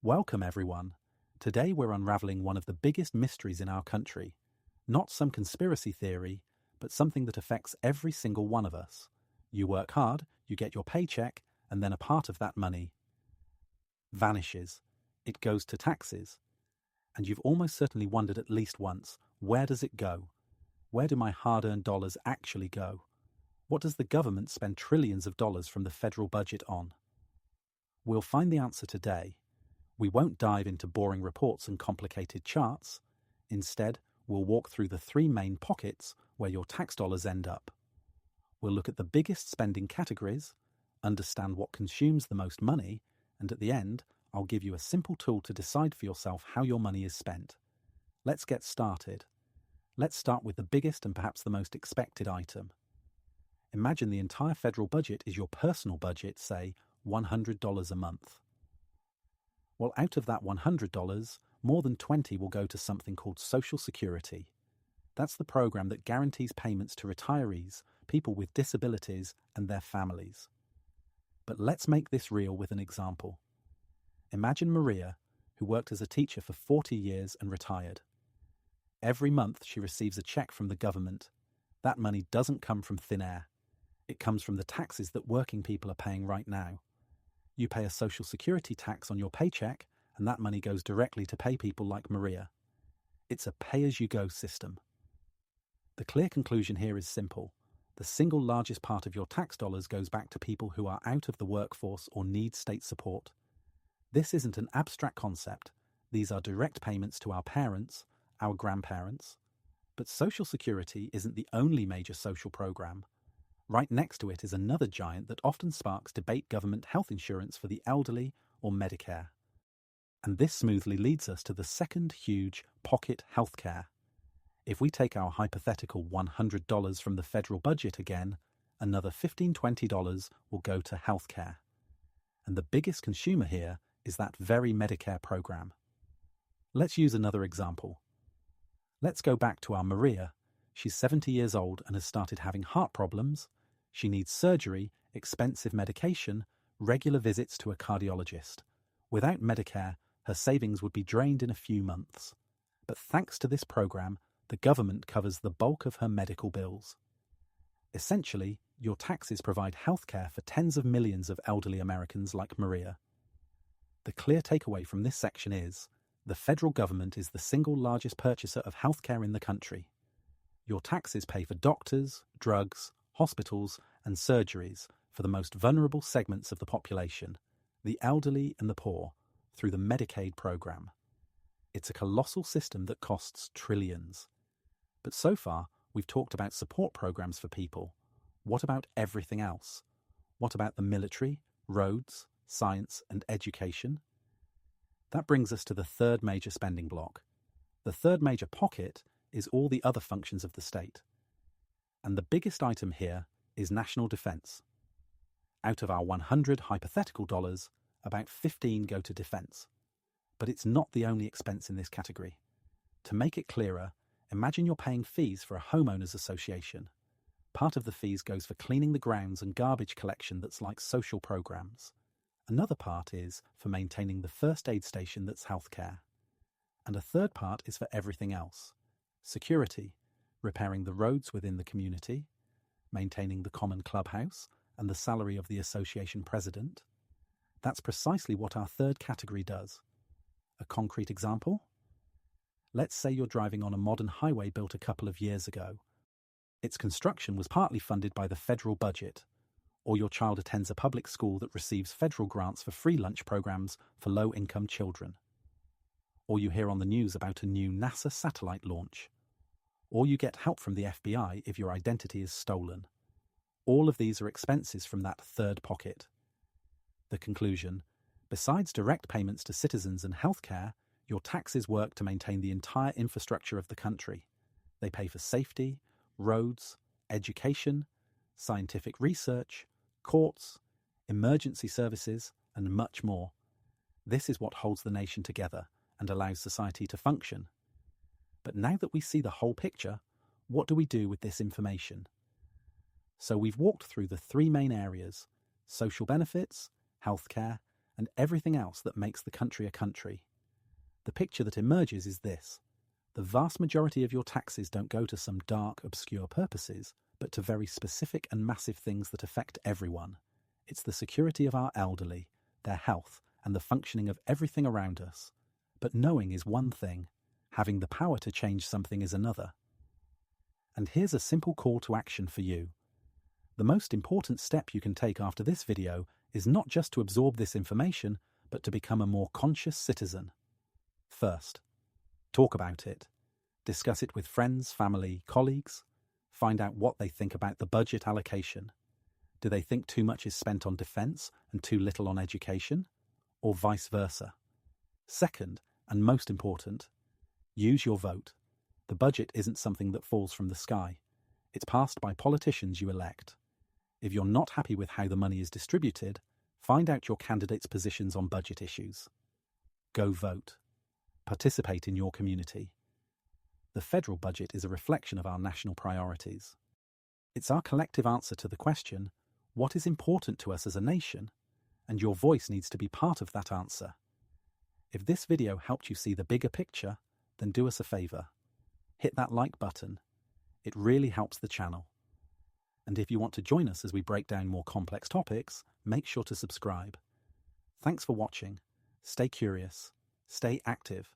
Welcome, everyone. Today we're unraveling one of the biggest mysteries in our country. Not some conspiracy theory, but something that affects every single one of us. You work hard, you get your paycheck, and then a part of that money vanishes. It goes to taxes. And you've almost certainly wondered at least once, where does it go? Where do my hard-earned dollars actually go? What does the government spend trillions of dollars from the federal budget on? We'll find the answer today. We won't dive into boring reports and complicated charts. Instead, we'll walk through the three main pockets where your tax dollars end up. We'll look at the biggest spending categories, understand what consumes the most money, and at the end, I'll give you a simple tool to decide for yourself how your money is spent. Let's get started. Let's start with the biggest and perhaps the most expected item. Imagine the entire federal budget is your personal budget, say $100 a month. Well, out of that $100, more than $20 will go to something called Social Security. That's the program that guarantees payments to retirees, people with disabilities, and their families. But let's make this real with an example. Imagine Maria, who worked as a teacher for 40 years and retired. Every month she receives a check from the government. That money doesn't come from thin air. It comes from the taxes that working people are paying right now. You pay a Social Security tax on your paycheck, and that money goes directly to pay people like Maria. It's a pay-as-you-go system. The clear conclusion here is simple. The single largest part of your tax dollars goes back to people who are out of the workforce or need state support. This isn't an abstract concept. These are direct payments to our parents, our grandparents. But Social Security isn't the only major social program. Right next to it is another giant that often sparks debate: government health insurance for the elderly or Medicare. And this smoothly leads us to the second huge pocket: healthcare. If we take our hypothetical $100 from the federal budget again, another $15–20 will go to healthcare. And the biggest consumer here is that very Medicare program. Let's use another example. Let's go back to our Maria. She's 70 years old and has started having heart problems. She needs surgery, expensive medication, regular visits to a cardiologist. Without Medicare, her savings would be drained in a few months. But thanks to this program, the government covers the bulk of her medical bills. Essentially, your taxes provide healthcare for tens of millions of elderly Americans like Maria. The clear takeaway from this section is, the federal government is the single largest purchaser of healthcare in the country. Your taxes pay for doctors, drugs, hospitals, and surgeries for the most vulnerable segments of the population, the elderly and the poor, through the Medicaid program. It's a colossal system that costs trillions. But so far, we've talked about support programs for people. What about everything else? What about the military, roads, science, and education? That brings us to the third major spending block. The third major pocket is all the other functions of the state. And the biggest item here is national defense. Out of our 100 hypothetical dollars, about 15 go to defense. But it's not the only expense in this category. To make it clearer, imagine you're paying fees for a homeowners association. Part of the fees goes for cleaning the grounds and garbage collection that's like social programs. Another part is for maintaining the first aid station that's healthcare. And a third part is for everything else. Security, repairing the roads within the community, maintaining the common clubhouse, and the salary of the association president. That's precisely what our third category does. A concrete example? Let's say you're driving on a modern highway built a couple of years ago. Its construction was partly funded by the federal budget. Or your child attends a public school that receives federal grants for free lunch programs for low-income children. Or you hear on the news about a new NASA satellite launch. Or you get help from the FBI if your identity is stolen. All of these are expenses from that third pocket. The conclusion: besides direct payments to citizens and healthcare, your taxes work to maintain the entire infrastructure of the country. They pay for safety, roads, education, scientific research, courts, emergency services, and much more. This is what holds the nation together and allows society to function. But now that we see the whole picture, what do we do with this information? So we've walked through the three main areas: social benefits, healthcare, and everything else that makes the country a country. The picture that emerges is this. The vast majority of your taxes don't go to some dark, obscure purposes, but to very specific and massive things that affect everyone. It's the security of our elderly, their health, and the functioning of everything around us. But knowing is one thing. Having the power to change something is another. And here's a simple call to action for you. The most important step you can take after this video is not just to absorb this information, but to become a more conscious citizen. First, talk about it. Discuss it with friends, family, colleagues. Find out what they think about the budget allocation. Do they think too much is spent on defense and too little on education? Or vice versa? Second, and most important, use your vote. The budget isn't something that falls from the sky. It's passed by politicians you elect. If you're not happy with how the money is distributed, find out your candidate's positions on budget issues. Go vote. Participate in your community. The federal budget is a reflection of our national priorities. It's our collective answer to the question, what is important to us as a nation? And your voice needs to be part of that answer. If this video helped you see the bigger picture, then do us a favor. Hit that like button. It really helps the channel. And if you want to join us as we break down more complex topics, make sure to subscribe. Thanks for watching. Stay curious, stay active,